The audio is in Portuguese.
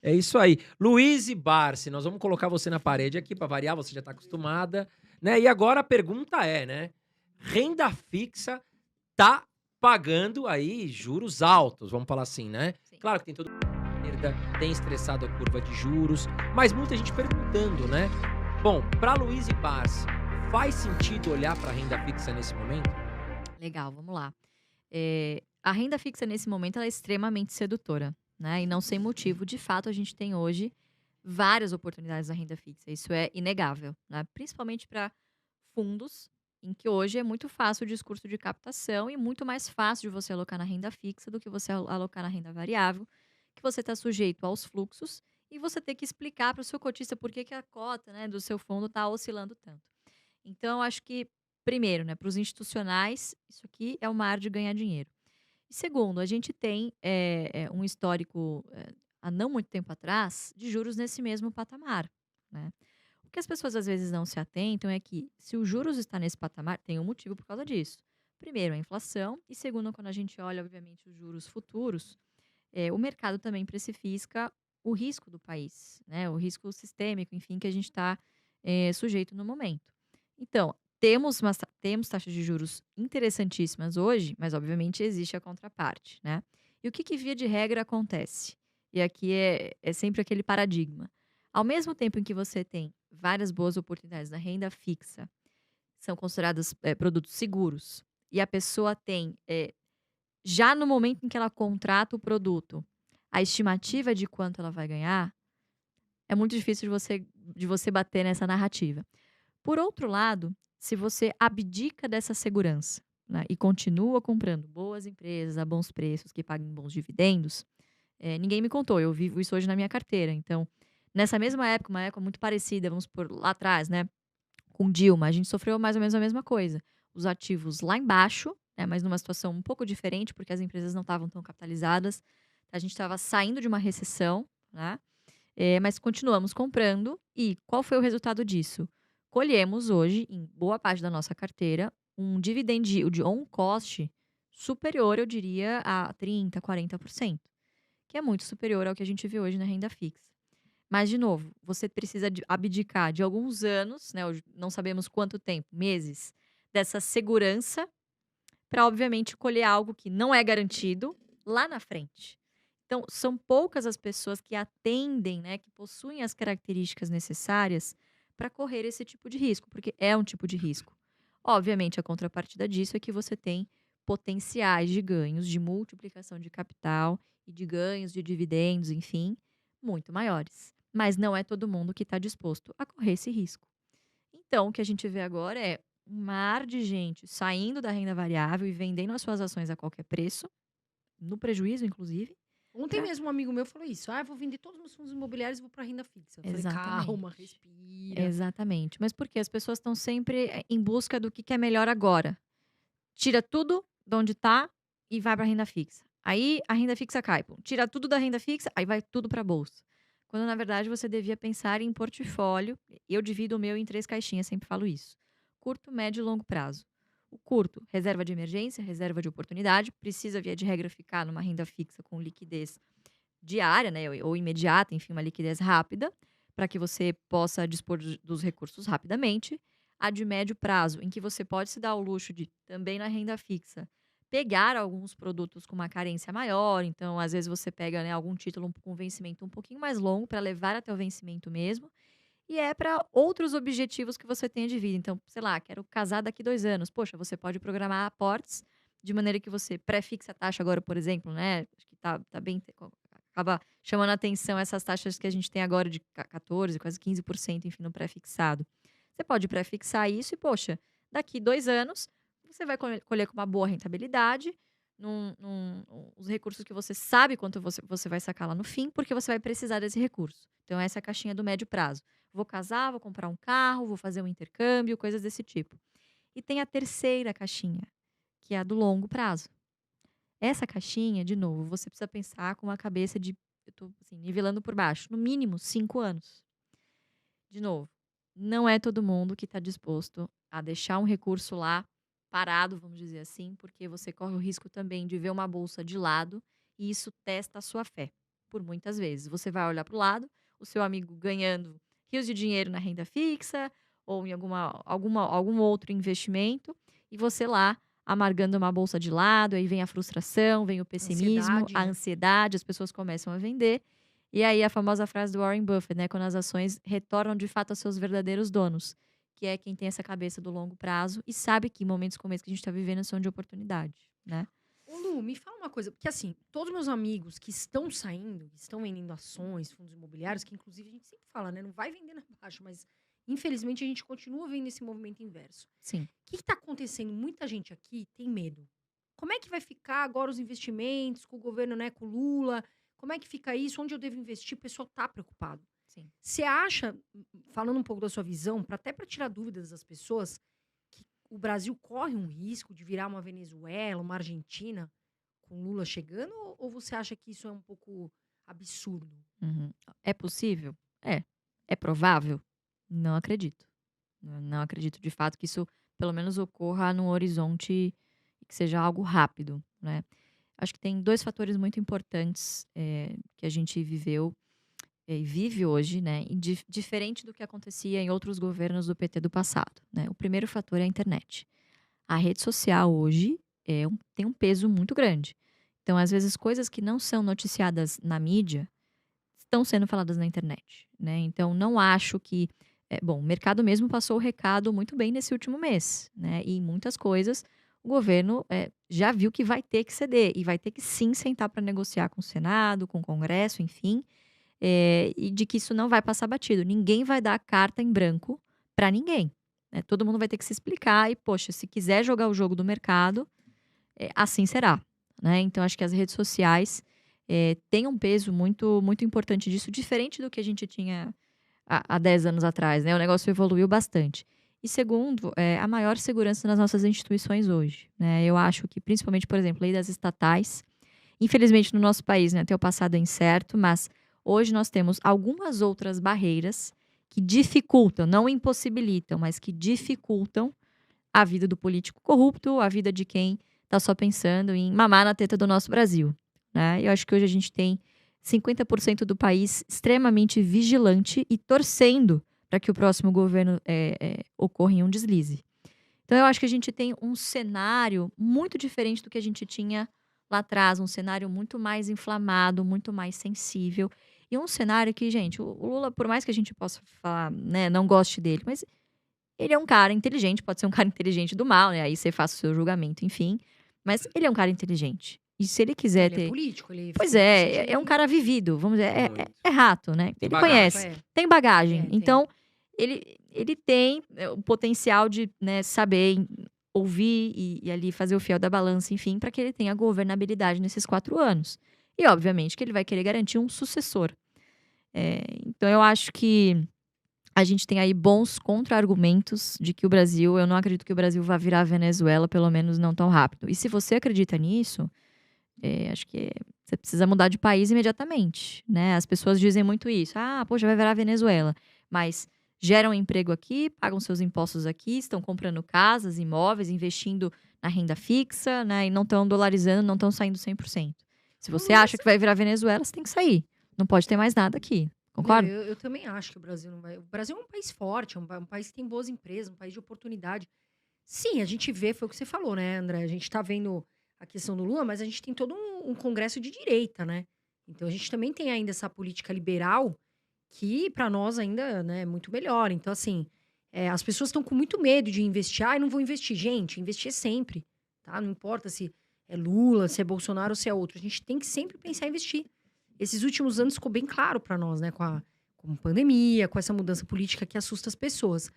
É isso aí. Luiz e Barsi, nós vamos colocar você na parede aqui para variar, você já está acostumada, né? E agora a pergunta é, né? Renda fixa tá pagando aí juros altos, vamos falar assim, né? Sim. Claro que tem toda perda, tem estressado a curva de juros, mas muita gente perguntando, né? Bom, para Luiz e Barsi, faz sentido olhar para a renda fixa nesse momento? Legal, vamos lá. A renda fixa nesse momento ela é extremamente sedutora, né, e não sem motivo. De fato, a gente tem hoje várias oportunidades na renda fixa, isso é inegável, né, principalmente para fundos, em que hoje é muito fácil o discurso de captação e muito mais fácil de você alocar na renda fixa do que você alocar na renda variável, que você está sujeito aos fluxos e você ter que explicar para o seu cotista por que que a cota, né, do seu fundo está oscilando tanto. Então, eu acho que, primeiro, né, para os institucionais, isso aqui é o mar de ganhar dinheiro. E segundo, a gente tem um histórico, há não muito tempo atrás, de juros nesse mesmo patamar, né. O que as pessoas às vezes não se atentam é que, se os juros está nesse patamar, tem um motivo por causa disso. Primeiro, a inflação e segundo, quando a gente olha, obviamente, os juros futuros, o mercado também precifica o risco do país, né, o risco sistêmico, enfim, que a gente está, sujeito no momento. Então, temos taxas de juros interessantíssimas hoje, mas obviamente existe a contraparte, né. E o que que via de regra acontece? E aqui é sempre aquele paradigma. Ao mesmo tempo em que você tem várias boas oportunidades na renda fixa, são considerados, produtos seguros, e a pessoa tem, já no momento em que ela contrata o produto, a estimativa de quanto ela vai ganhar, é muito difícil de você bater nessa narrativa. Por outro lado, se você abdica dessa segurança, né, e continua comprando boas empresas a bons preços que paguem bons dividendos, ninguém me contou, eu vivo isso hoje na minha carteira. Então, nessa mesma época, uma época muito parecida, vamos por lá atrás, né, com Dilma, a gente sofreu mais ou menos a mesma coisa. Os ativos lá embaixo, né, mas numa situação um pouco diferente, porque as empresas não estavam tão capitalizadas. A gente estava saindo de uma recessão, né, mas continuamos comprando. E qual foi o resultado disso? Colhemos hoje, em boa parte da nossa carteira, um dividend yield on cost superior, eu diria, a 30, 40%, que é muito superior ao que a gente vê hoje na renda fixa. Mas, de novo, você precisa abdicar de alguns anos, né, hoje não sabemos quanto tempo, meses, dessa segurança, para obviamente colher algo que não é garantido lá na frente. Então, são poucas as pessoas que atendem, né, que possuem as características necessárias para correr esse tipo de risco, porque é um tipo de risco. Obviamente, a contrapartida disso é que você tem potenciais de ganhos de multiplicação de capital e de ganhos de dividendos, enfim, muito maiores. Mas não é todo mundo que está disposto a correr esse risco. Então, o que a gente vê agora é um mar de gente saindo da renda variável e vendendo as suas ações a qualquer preço, no prejuízo, inclusive, Ontem pra mesmo um amigo meu falou isso: "Ah, eu vou vender todos os meus fundos imobiliários e vou para renda fixa". Eu falei: "Calma, exatamente. respira". Exatamente. Mas por quê? As pessoas estão sempre, em busca do que é melhor agora. Tira tudo de onde tá e vai para renda fixa. Aí a renda fixa cai, pum, tira tudo da renda fixa, aí vai tudo para bolsa. Quando na verdade você devia pensar em portfólio. Eu divido o meu em 3 caixinhas, sempre falo isso: curto, médio e longo prazo. O curto, reserva de emergência, reserva de oportunidade, precisa via de regra ficar numa renda fixa com liquidez diária, né, ou imediata, enfim, uma liquidez rápida, para que você possa dispor dos recursos rapidamente. A de médio prazo, em que você pode se dar o luxo de, também na renda fixa, pegar alguns produtos com uma carência maior. Então, às vezes, você pega, né, algum título com vencimento um pouquinho mais longo para levar até o vencimento mesmo. E é para outros objetivos que você tenha de vida. Então, sei lá, quero casar daqui 2 anos. Poxa, você pode programar aportes de maneira que você pré-fixa a taxa agora, por exemplo, né? Acho que tá bem. Acaba chamando a atenção essas taxas que a gente tem agora de 14, quase 15%, enfim, no pré-fixado. Você pode pré-fixar isso e, poxa, daqui 2 anos você vai colher com uma boa rentabilidade, os recursos que você sabe quanto você vai sacar lá no fim, porque você vai precisar desse recurso. Então, essa é a caixinha do médio prazo. Vou casar, vou comprar um carro, vou fazer um intercâmbio, coisas desse tipo. E tem a terceira caixinha, que é a do longo prazo. Essa caixinha, de novo, você precisa pensar com uma cabeça de, eu tô assim, nivelando por baixo, no mínimo 5 anos. De novo, não é todo mundo que está disposto a deixar um recurso lá parado, vamos dizer assim, porque você corre o risco também de ver uma bolsa de lado e isso testa a sua fé. por muitas vezes. Você vai olhar para o lado, o seu amigo ganhando rios de dinheiro na renda fixa ou em algum outro investimento, e você lá amargando uma bolsa de lado, aí vem a frustração, vem o pessimismo, Ansiedade, a né? ansiedade, as pessoas começam a vender. E aí a famosa frase do Warren Buffett, né? Quando as ações retornam de fato aos seus verdadeiros donos, que é quem tem essa cabeça do longo prazo e sabe que momentos como esse que a gente está vivendo são de oportunidade, né? Ô, Lu, me fala uma coisa, porque assim, todos meus amigos que estão saindo, que estão vendendo ações, fundos imobiliários, que inclusive a gente sempre fala, né? Não vai vender na baixa, mas infelizmente a gente continua vendo esse movimento inverso. Sim. O que está acontecendo? Muita gente aqui tem medo. Como é que vai ficar agora os investimentos com o governo, né, com o Lula? Como é que fica isso? Onde eu devo investir? O pessoal está preocupado. Sim. Você acha, falando um pouco da sua visão, até para tirar dúvidas das pessoas, que o Brasil corre um risco de virar uma Venezuela, uma Argentina, com Lula chegando? Ou você acha que isso é um pouco absurdo? Uhum. É possível? É. É provável? Não acredito. Não acredito de fato que isso, pelo menos, ocorra num horizonte e que seja algo rápido, né? Acho que tem 2 fatores muito importantes que a gente viveu e vive hoje, né? E diferente do que acontecia em outros governos do PT do passado, né? O primeiro fator é a internet. A rede social hoje tem um peso muito grande. Então, às vezes, coisas que não são noticiadas na mídia estão sendo faladas na internet, né? Então, não acho que... bom, o mercado mesmo passou o recado muito bem nesse último mês, né? E em muitas coisas, o governo já viu que vai ter que ceder e vai ter que sim sentar para negociar com o Senado, com o Congresso, enfim, e de que isso não vai passar batido. Ninguém vai dar carta em branco para ninguém, né? Todo mundo vai ter que se explicar e, poxa, se quiser jogar o jogo do mercado, assim será, né? Então, acho que as redes sociais têm um peso muito, muito importante disso, diferente do que a gente tinha há 10 anos atrás, né? O negócio evoluiu bastante. E segundo, a maior segurança nas nossas instituições hoje, né? Eu acho que, principalmente, por exemplo, lei das estatais, infelizmente no nosso país, né, tem o passado incerto, mas hoje nós temos algumas outras barreiras que dificultam, não impossibilitam, mas que dificultam a vida do político corrupto, a vida de quem está só pensando em mamar na teta do nosso Brasil, né? Eu acho que hoje a gente tem 50% do país extremamente vigilante e torcendo para que o próximo governo ocorra em um deslize. Então, eu acho que a gente tem um cenário muito diferente do que a gente tinha lá atrás, um cenário muito mais inflamado, muito mais sensível. E um cenário que, gente, o Lula, por mais que a gente possa falar, né, não goste dele, mas ele é um cara inteligente, pode ser um cara inteligente do mal, né? Aí você faça o seu julgamento, enfim. Mas ele é um cara inteligente. E se ele quiser Ele é ter. político, ele Pois foi é presidente. um cara vivido, vamos dizer, Muito. é rato, né? Tem Ele bagagem. conhece, tem bagagem. Tem. Então, ele tem o potencial de, né, saber ouvir e ali fazer o fiel da balança, enfim, para que ele tenha governabilidade nesses 4 anos. E, obviamente, que ele vai querer garantir um sucessor. Então, eu acho que a gente tem aí bons contra-argumentos de que o Brasil, eu não acredito que o Brasil vá virar a Venezuela, pelo menos não tão rápido. E se você acredita nisso, acho que você precisa mudar de país imediatamente, né? As pessoas dizem muito isso. Ah, poxa, vai virar a Venezuela. Mas geram emprego aqui, pagam seus impostos aqui, estão comprando casas, imóveis, investindo na renda fixa, né? E não estão dolarizando, não estão saindo 100%. Se você acha que vai virar Venezuela, você tem que sair. Não pode ter mais nada aqui. Concorda? Eu também acho que o Brasil não vai. O Brasil é um país forte, é um país que tem boas empresas, um país de oportunidade. Sim, a gente vê, foi o que você falou, né, André? A gente tá vendo a questão do Lula, mas a gente tem todo um congresso de direita, né? Então a gente também tem ainda essa política liberal que para nós ainda, né, é muito melhor. Então, assim, as pessoas estão com muito medo de investir. Ah, não vou investir. Gente, investir sempre, tá? Não importa se é Lula, se é Bolsonaro ou se é outro. A gente tem que sempre pensar em investir. Esses últimos anos ficou bem claro para nós, né? Com pandemia, com essa mudança política que assusta as pessoas.